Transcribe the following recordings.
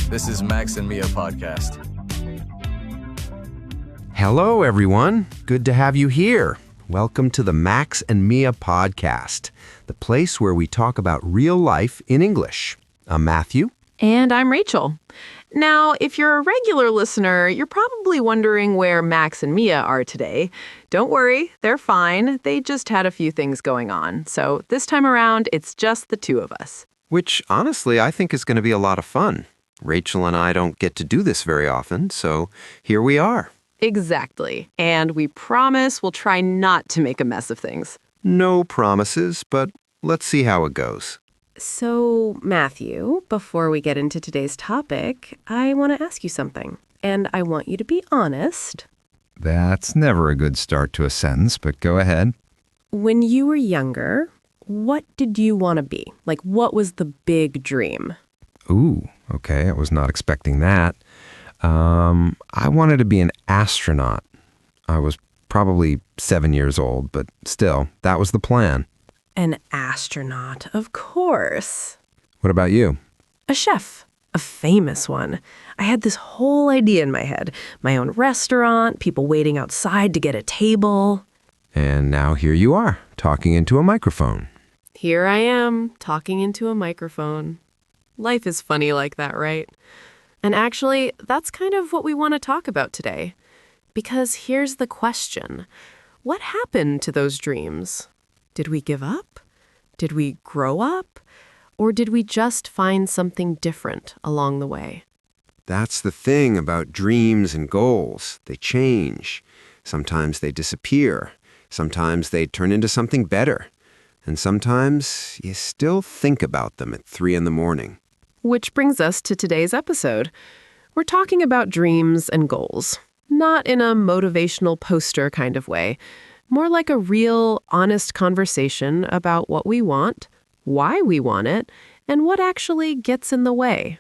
This is Max and Mia podcast. Hello, everyone. Good to have you here. Welcome to the Max and Mia podcast, the place where we talk about real life in English. I'm Matthew. And I'm Rachel. Now, if you're a regular listener, you're probably wondering where Max and Mia are today. Don't worry, they're fine. They just had a few things going on. So this time around, it's just the two of us. Which, honestly, I think is going to be a lot of fun. Rachel and I don't get to do this very often, so here we are. Exactly. And we promise we'll try not to make a mess of things. No promises, but let's see how it goes. So, Matthew, before we get into today's topic, I want to ask you something. And I want you to be honest. That's never a good start to a sentence, but go ahead. When you were younger, what did you want to be? Like, what was the big dream? Ooh, okay, I was not expecting that. I wanted to be an astronaut. I was probably 7 years old, but still, that was the plan. An astronaut, of course. What about you? A chef, a famous one. I had this whole idea in my head. My own restaurant, people waiting outside to get a table. And now here you are, talking into a microphone. Here I am, talking into a microphone. Life is funny like that, right? And actually, that's kind of what we want to talk about today. Because here's the question. What happened to those dreams? Did we give up? Did we grow up? Or did we just find something different along the way? That's the thing about dreams and goals. They change. Sometimes they disappear. Sometimes they turn into something better. And sometimes you still think about them at 3 a.m. Which brings us to today's episode. We're talking about dreams and goals. Not in a motivational poster kind of way. More like a real, honest conversation about what we want, why we want it, and what actually gets in the way.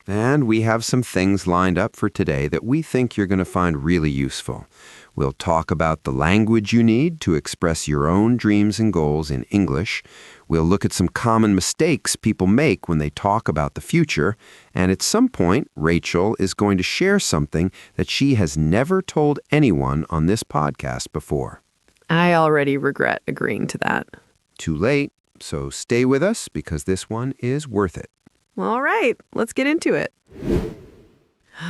And we have some things lined up for today that we think you're going to find really useful. We'll talk about the language you need to express your own dreams and goals in English. We'll look at some common mistakes people make when they talk about the future. And at some point, Rachel is going to share something that she has never told anyone on this podcast before. I already regret agreeing to that. Too late, so stay with us because this one is worth it. All right, let's get into it.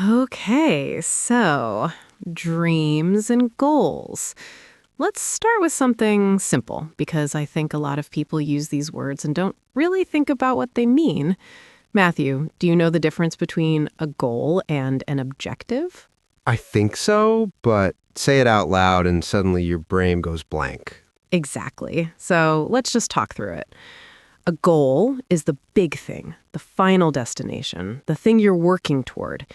Okay, so dreams and goals. Let's start with something simple because I think a lot of people use these words and don't really think about what they mean. Matthew, do you know the difference between a goal and an objective? I think so, but say it out loud and suddenly your brain goes blank. Exactly. So let's just talk through it. A goal is the big thing, the final destination, the thing you're working toward.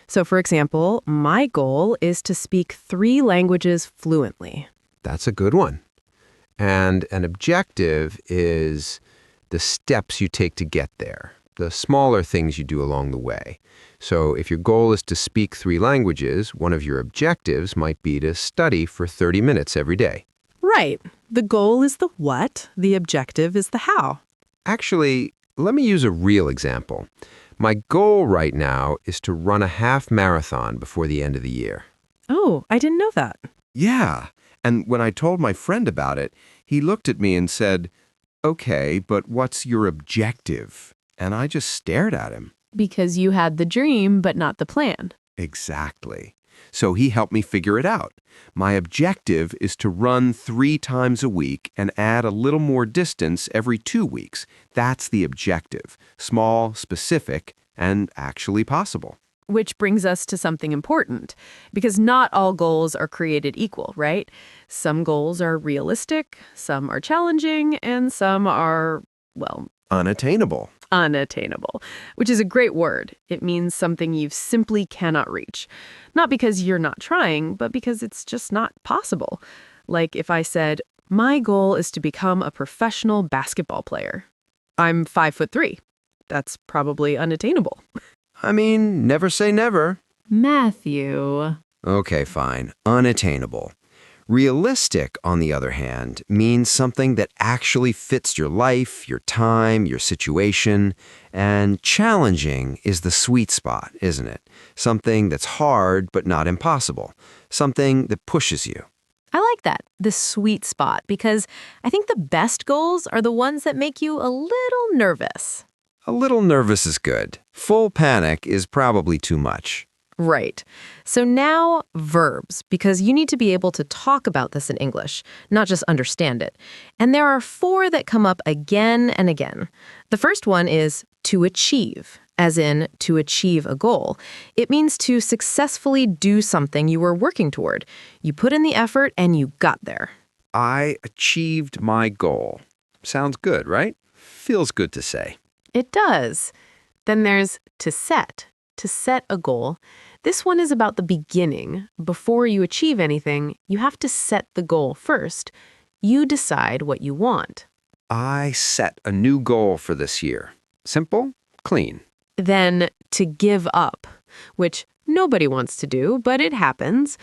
So, for example, my goal is to speak 3 languages fluently. That's a good one. And an objective is the steps you take to get there, the smaller things you do along the way. So if your goal is to speak 3 languages, one of your objectives might be to study for 30 minutes every day. Right. The goal is the what, the objective is the how. Actually, let me use a real example. My goal right now is to run a half marathon before the end of the year. Oh, I didn't know that. Yeah. And when I told my friend about it, he looked at me and said, "Okay, but what's your objective?" And I just stared at him. Because you had the dream, but not the plan. Exactly. So he helped me figure it out. My objective is to run 3 times a week and add a little more distance every 2 weeks. That's the objective. Small, specific, and actually possible. Which brings us to something important, because not all goals are created equal, right? Some goals are realistic, some are challenging, and some are, well, unattainable. Unattainable, which is a great word. It means something you simply cannot reach. Not because you're not trying, but because it's just not possible. Like if I said, my goal is to become a professional basketball player. I'm 5'3". That's probably unattainable. I mean, never say never. Matthew. Okay, fine. Unattainable. Realistic, on the other hand, means something that actually fits your life, your time, your situation. And challenging is the sweet spot, isn't it? Something that's hard but not impossible. Something that pushes you. I like that, the sweet spot, because I think the best goals are the ones that make you a little nervous. A little nervous is good. Full panic is probably too much. Right. So now verbs, because you need to be able to talk about this in English, not just understand it. And there are 4 that come up again and again. The first one is to achieve, as in to achieve a goal. It means to successfully do something you were working toward. You put in the effort and you got there. I achieved my goal. Sounds good, right? Feels good to say. It does. Then there's to set a goal. This one is about the beginning. Before you achieve anything, you have to set the goal first. You decide what you want. I set a new goal for this year. Simple, clean. Then to give up, which nobody wants to do, but it happens.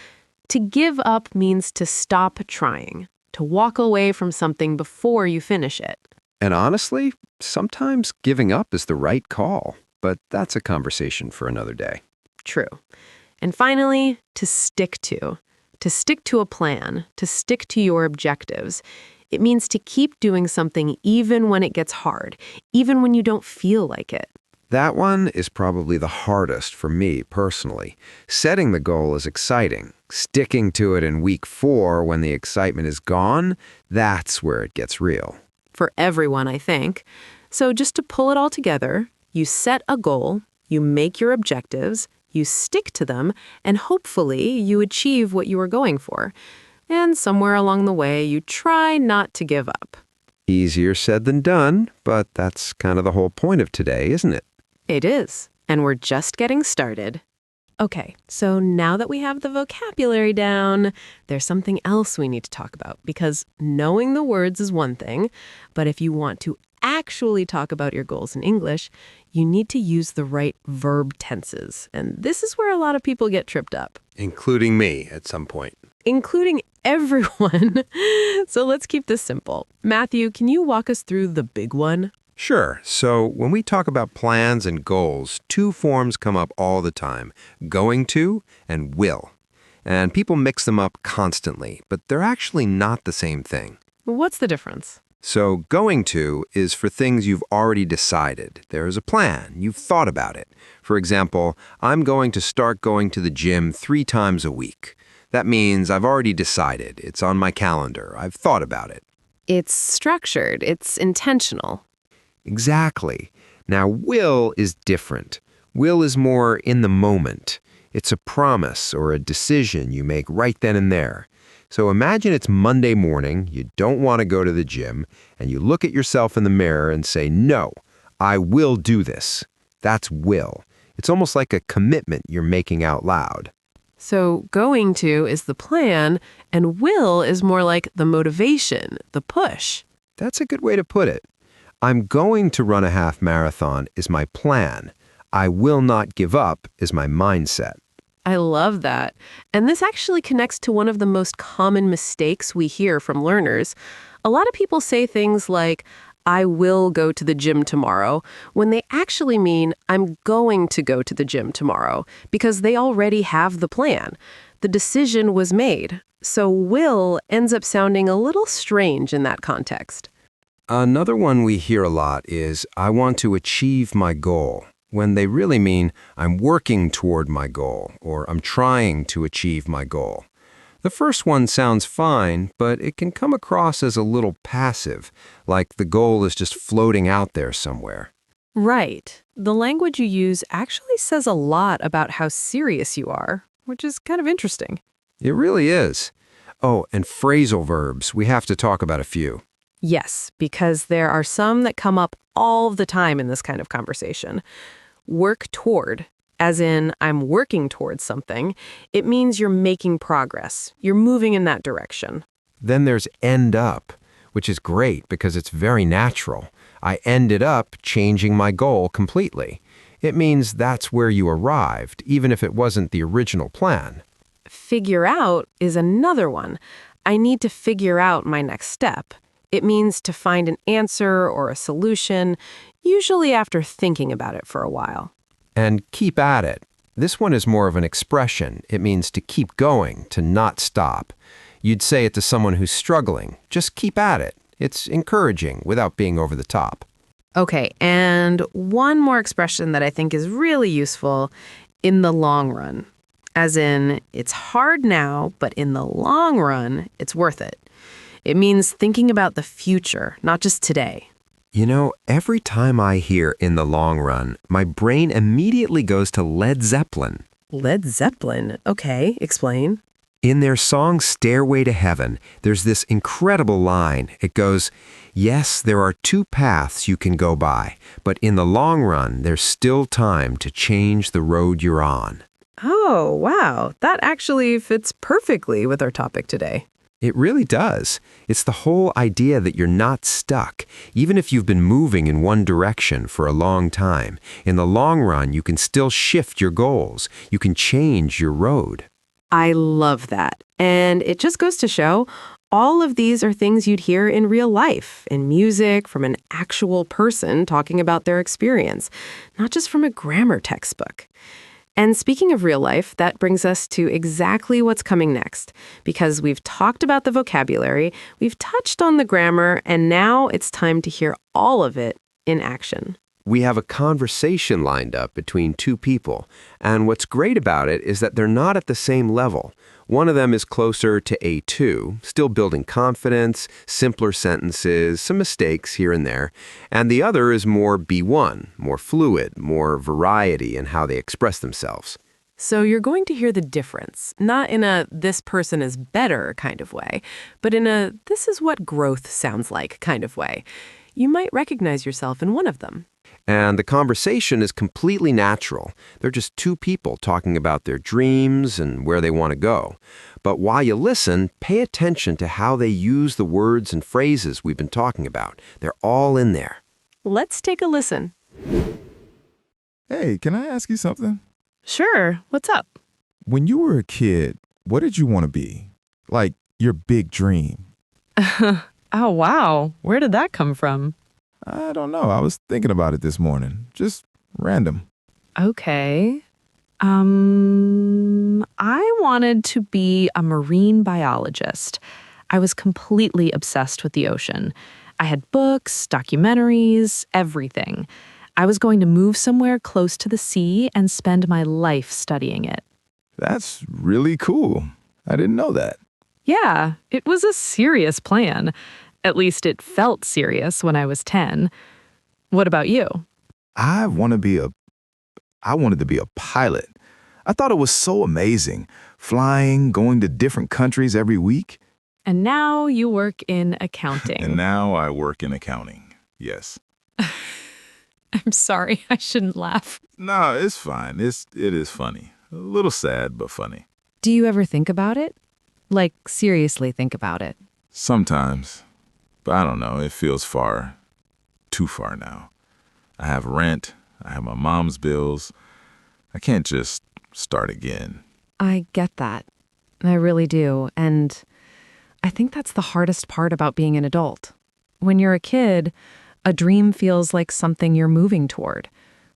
To give up means to stop trying, to walk away from something before you finish it. And honestly, sometimes giving up is the right call, but that's a conversation for another day. True. And finally, to stick to. To stick to a plan, to stick to your objectives. It means to keep doing something even when it gets hard, even when you don't feel like it. That one is probably the hardest for me personally. Setting the goal is exciting. Sticking to it in week 4 when the excitement is gone, that's where it gets real. For everyone, I think. So just to pull it all together, you set a goal, you make your objectives, you stick to them, and hopefully you achieve what you are going for. And somewhere along the way, you try not to give up. Easier said than done, but that's kind of the whole point of today, isn't it? It is, and we're just getting started. Okay, so now that we have the vocabulary down, there's something else we need to talk about, because knowing the words is one thing, but if you want to actually talk about your goals in English, you need to use the right verb tenses. And this is where a lot of people get tripped up. Including me at some point. Including everyone. So let's keep this simple. Matthew, can you walk us through the big one? Sure. So when we talk about plans and goals, 2 forms come up all the time, going to and will. And people mix them up constantly, but they're actually not the same thing. What's the difference? So going to is for things you've already decided. There's a plan. You've thought about it. For example, I'm going to start going to the gym 3 times a week. That means I've already decided. It's on my calendar. I've thought about it. It's structured. It's intentional. Exactly. Now, will is different. Will is more in the moment. It's a promise or a decision you make right then and there. So imagine it's Monday morning, you don't want to go to the gym, and you look at yourself in the mirror and say, no, I will do this. That's will. It's almost like a commitment you're making out loud. So going to is the plan, and will is more like the motivation, the push. That's a good way to put it. I'm going to run a half marathon is my plan. I will not give up is my mindset. I love that. And this actually connects to one of the most common mistakes we hear from learners. A lot of people say things like, I will go to the gym tomorrow, when they actually mean I'm going to go to the gym tomorrow, because they already have the plan. The decision was made. So will ends up sounding a little strange in that context. Another one we hear a lot is, I want to achieve my goal, when they really mean I'm working toward my goal or I'm trying to achieve my goal. The first one sounds fine, but it can come across as a little passive, like the goal is just floating out there somewhere. Right. The language you use actually says a lot about how serious you are, which is kind of interesting. It really is. Oh, and phrasal verbs. We have to talk about a few. Yes, because there are some that come up all the time in this kind of conversation. Work toward, as in I'm working towards something, it means you're making progress. You're moving in that direction. Then there's end up, which is great because it's very natural. I ended up changing my goal completely. It means that's where you arrived, even if it wasn't the original plan. Figure out is another one. I need to figure out my next step. It means to find an answer or a solution, usually after thinking about it for a while. And keep at it. This one is more of an expression. It means to keep going, to not stop. You'd say it to someone who's struggling. Just keep at it. It's encouraging without being over the top. Okay, and one more expression that I think is really useful, in the long run. As in, it's hard now, but in the long run, it's worth it. It means thinking about the future, not just today. You know, every time I hear "in the long run," my brain immediately goes to Led Zeppelin. Led Zeppelin? Okay, explain. In their song Stairway to Heaven, there's this incredible line. It goes, "Yes, there are two paths you can go by, but in the long run, there's still time to change the road you're on." Oh, wow. That actually fits perfectly with our topic today. It really does. It's the whole idea that you're not stuck. Even if you've been moving in one direction for a long time, in the long run, you can still shift your goals. You can change your road. I love that. And it just goes to show all of these are things you'd hear in real life, in music, from an actual person talking about their experience, not just from a grammar textbook. And speaking of real life, that brings us to exactly what's coming next, because we've talked about the vocabulary, we've touched on the grammar, and now it's time to hear all of it in action. We have a conversation lined up between two people, and what's great about it is that they're not at the same level. One of them is closer to A2, still building confidence, simpler sentences, some mistakes here and there, and the other is more B1, more fluid, more variety in how they express themselves. So you're going to hear the difference, not in a "this person is better" kind of way, but in a "this is what growth sounds like" kind of way. You might recognize yourself in one of them. And the conversation is completely natural. They're just two people talking about their dreams and where they want to go. But while you listen, pay attention to how they use the words and phrases we've been talking about. They're all in there. Let's take a listen. Hey, can I ask you something? Sure, what's up? When you were a kid, what did you want to be? Like, your big dream? Oh, wow. Where did that come from? I don't know. I was thinking about it this morning. Just random. Okay. I wanted to be a marine biologist. I was completely obsessed with the ocean. I had books, documentaries, everything. I was going to move somewhere close to the sea and spend my life studying it. That's really cool. I didn't know that. Yeah, it was a serious plan. At least it felt serious when I was 10. What about you? I wanted to be a pilot. I thought it was so amazing. Flying, going to different countries every week. And now you work in accounting. And now I work in accounting. Yes. I'm sorry, I shouldn't laugh. No, it's fine. It is funny. A little sad, but funny. Do you ever think about it? Like, seriously think about it? Sometimes. But I don't know. It feels too far now. I have rent. I have my mom's bills. I can't just start again. I get that. I really do. And I think that's the hardest part about being an adult. When you're a kid, a dream feels like something you're moving toward,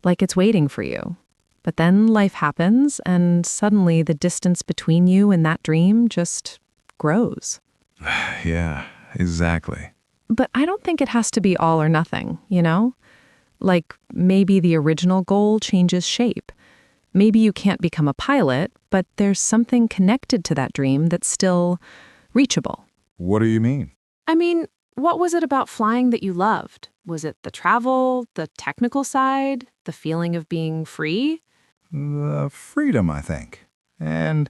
like it's waiting for you. But then life happens, and suddenly the distance between you and that dream just grows. Yeah, exactly. But I don't think it has to be all or nothing, you know? Like, maybe the original goal changes shape. Maybe you can't become a pilot, but there's something connected to that dream that's still reachable. What do you mean? I mean, what was it about flying that you loved? Was it the travel, the technical side, the feeling of being free? The freedom, I think. And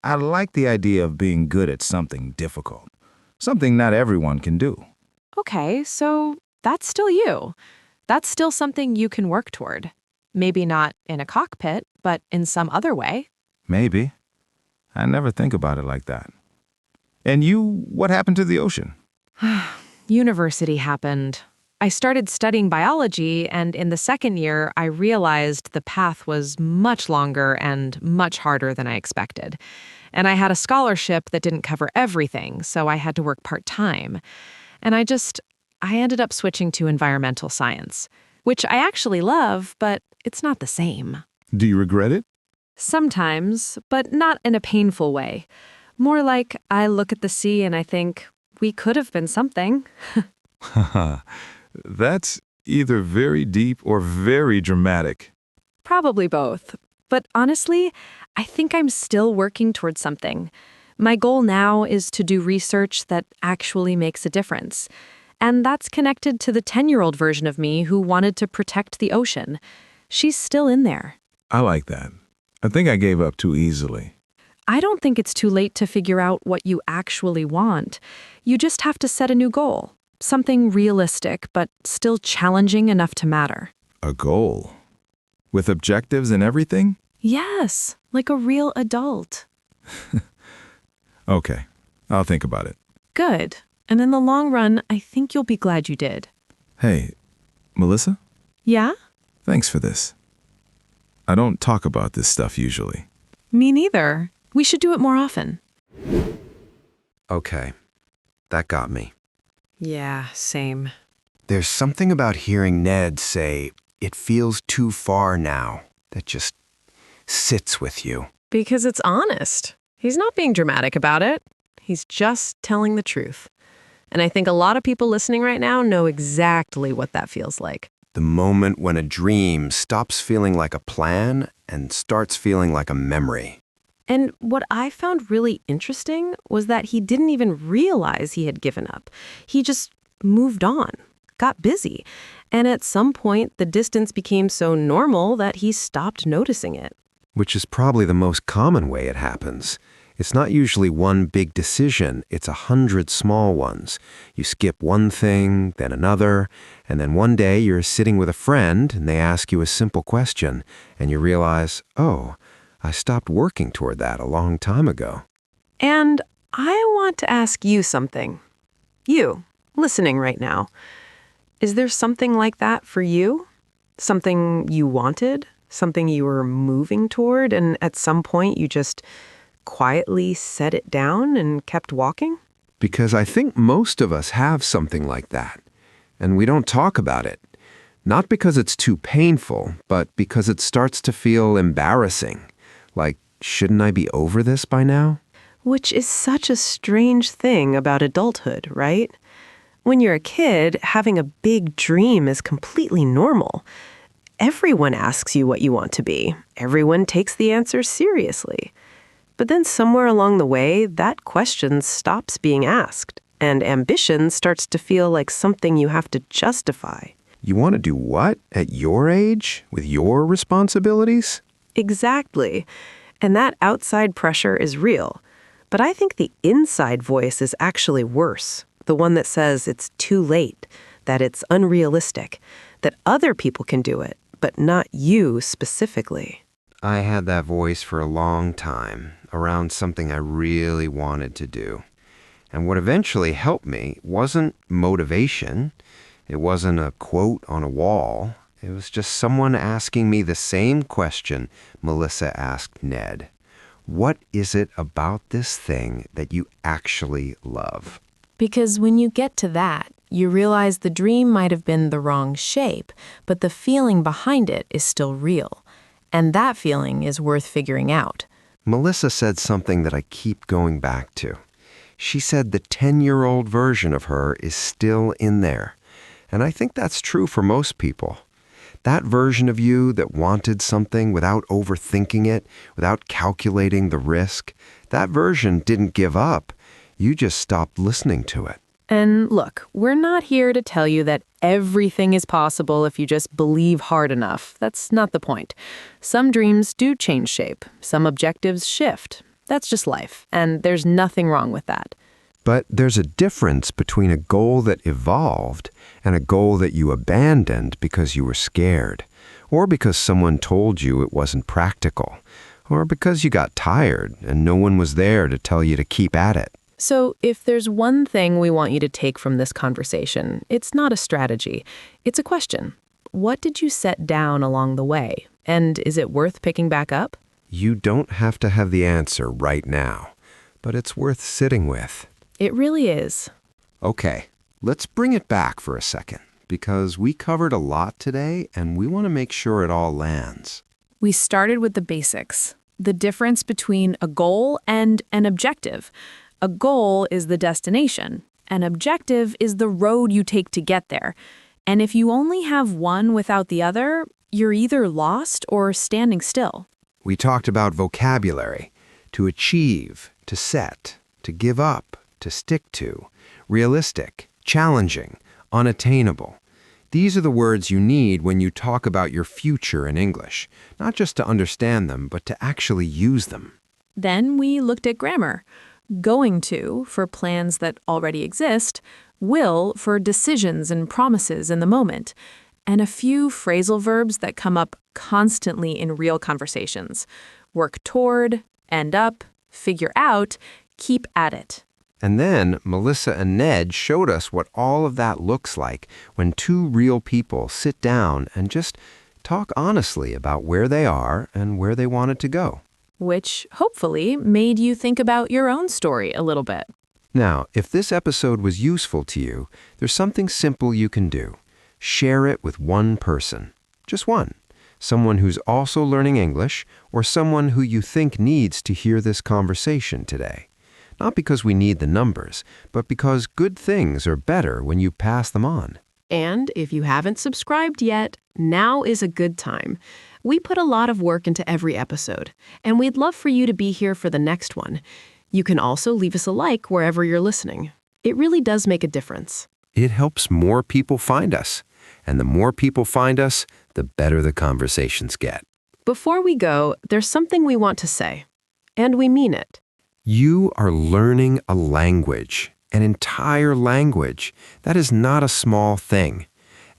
I like the idea of being good at something difficult. Something not everyone can do. Okay, so that's still you. That's still something you can work toward. Maybe not in a cockpit, but in some other way. Maybe. I never think about it like that. And you, what happened to the ocean? University happened. I started studying biology, and in the second year, I realized the path was much longer and much harder than I expected. And I had a scholarship that didn't cover everything, so I had to work part-time. And I ended up switching to environmental science, which I actually love, but it's not the same. Do you regret it? Sometimes, but not in a painful way. More like I look at the sea and I think, we could have been something. Haha, that's either very deep or very dramatic. Probably both. But honestly, I think I'm still working towards something. My goal now is to do research that actually makes a difference. And that's connected to the 10-year-old version of me who wanted to protect the ocean. She's still in there. I like that. I think I gave up too easily. I don't think it's too late to figure out what you actually want. You just have to set a new goal. Something realistic, but still challenging enough to matter. A goal? With objectives and everything? Yes, like a real adult. Okay, I'll think about it. Good. And in the long run, I think you'll be glad you did. Hey, Melissa? Yeah? Thanks for this. I don't talk about this stuff usually. Me neither. We should do it more often. Okay, that got me. Yeah, same. There's something about hearing Ned say, "It feels too far now," that just sits with you. Because it's honest. He's not being dramatic about it. He's just telling the truth. And I think a lot of people listening right now know exactly what that feels like. The moment when a dream stops feeling like a plan and starts feeling like a memory. And what I found really interesting was that he didn't even realize he had given up. He just moved on, got busy. And at some point, the distance became so normal that he stopped noticing it. Which is probably the most common way it happens. It's not usually one big decision, it's 100 small ones. You skip one thing, then another, and then one day you're sitting with a friend and they ask you a simple question, and you realize, oh, I stopped working toward that a long time ago. And I want to ask you something. You, listening right now. Is there something like that for you? Something you wanted? Something you were moving toward, and at some point you just quietly set it down and kept walking? Because I think most of us have something like that, and we don't talk about it. Not because it's too painful, but because it starts to feel embarrassing. Like, shouldn't I be over this by now? Which is such a strange thing about adulthood, right? When you're a kid, having a big dream is completely normal. Everyone asks you what you want to be. Everyone takes the answer seriously. But then somewhere along the way, that question stops being asked, and ambition starts to feel like something you have to justify. You want to do what at your age, with your responsibilities? Exactly. And that outside pressure is real. But I think the inside voice is actually worse. The one that says it's too late, that it's unrealistic, that other people can do it, but not you specifically. I had that voice for a long time, around something I really wanted to do. And what eventually helped me wasn't motivation. It wasn't a quote on a wall. It was just someone asking me the same question Melissa asked Ned. What is it about this thing that you actually love? Because when you get to that, you realize the dream might have been the wrong shape, but the feeling behind it is still real. And that feeling is worth figuring out. Melissa said something that I keep going back to. She said the 10-year-old version of her is still in there. And I think that's true for most people. That version of you that wanted something without overthinking it, without calculating the risk, that version didn't give up. You just stopped listening to it. And look, we're not here to tell you that everything is possible if you just believe hard enough. That's not the point. Some dreams do change shape. Some objectives shift. That's just life, and there's nothing wrong with that. But there's a difference between a goal that evolved and a goal that you abandoned because you were scared, or because someone told you it wasn't practical, or because you got tired and no one was there to tell you to keep at it. So, if there's one thing we want you to take from this conversation, it's not a strategy. It's a question. What did you set down along the way? And is it worth picking back up? You don't have to have the answer right now, but it's worth sitting with. It really is. Okay, let's bring it back for a second, because we covered a lot today and we want to make sure it all lands. We started with the basics, the difference between a goal and an objective. A goal is the destination. An objective is the road you take to get there. And if you only have one without the other, you're either lost or standing still. We talked about vocabulary, to achieve, to set, to give up, to stick to, realistic, challenging, unattainable. These are the words you need when you talk about your future in English, not just to understand them, but to actually use them. Then we looked at grammar. Going to, for plans that already exist, will, for decisions and promises in the moment, and a few phrasal verbs that come up constantly in real conversations. Work toward, end up, figure out, keep at it. And then Melissa and Ned showed us what all of that looks like when two real people sit down and just talk honestly about where they are and where they wanted to go. Which hopefully made you think about your own story a little bit. Now, if this episode was useful to you, there's something simple you can do. Share it with one person. Just one. Someone who's also learning English or someone who you think needs to hear this conversation today. Not because we need the numbers, but because good things are better when you pass them on. And if you haven't subscribed yet, now is a good time. We put a lot of work into every episode, and we'd love for you to be here for the next one. You can also leave us a like wherever you're listening. It really does make a difference. It helps more people find us. And the more people find us, the better the conversations get. Before we go, there's something we want to say. And we mean it. You are learning a language, an entire language. That is not a small thing.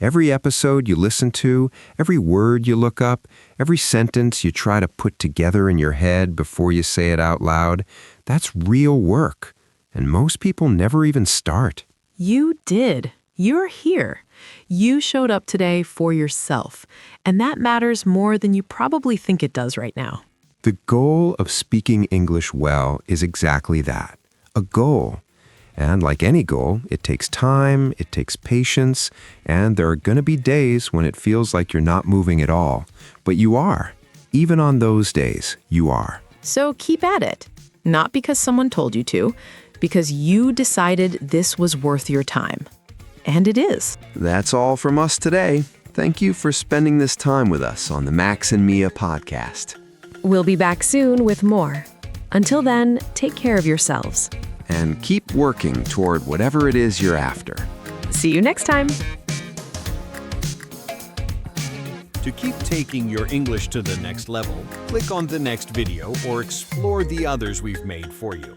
Every episode you listen to, every word you look up, every sentence you try to put together in your head before you say it out loud, that's real work. And most people never even start. You did. You're here. You showed up today for yourself. And that matters more than you probably think it does right now. The goal of speaking English well is exactly that, a goal. And like any goal, it takes time, it takes patience, and there are going to be days when it feels like you're not moving at all. But you are. Even on those days, you are. So keep at it. Not because someone told you to, because you decided this was worth your time. And it is. That's all from us today. Thank you for spending this time with us on the Max and Mia podcast. We'll be back soon with more. Until then, take care of yourselves. And keep working toward whatever it is you're after. See you next time. To keep taking your English to the next level, click on the next video or explore the others we've made for you.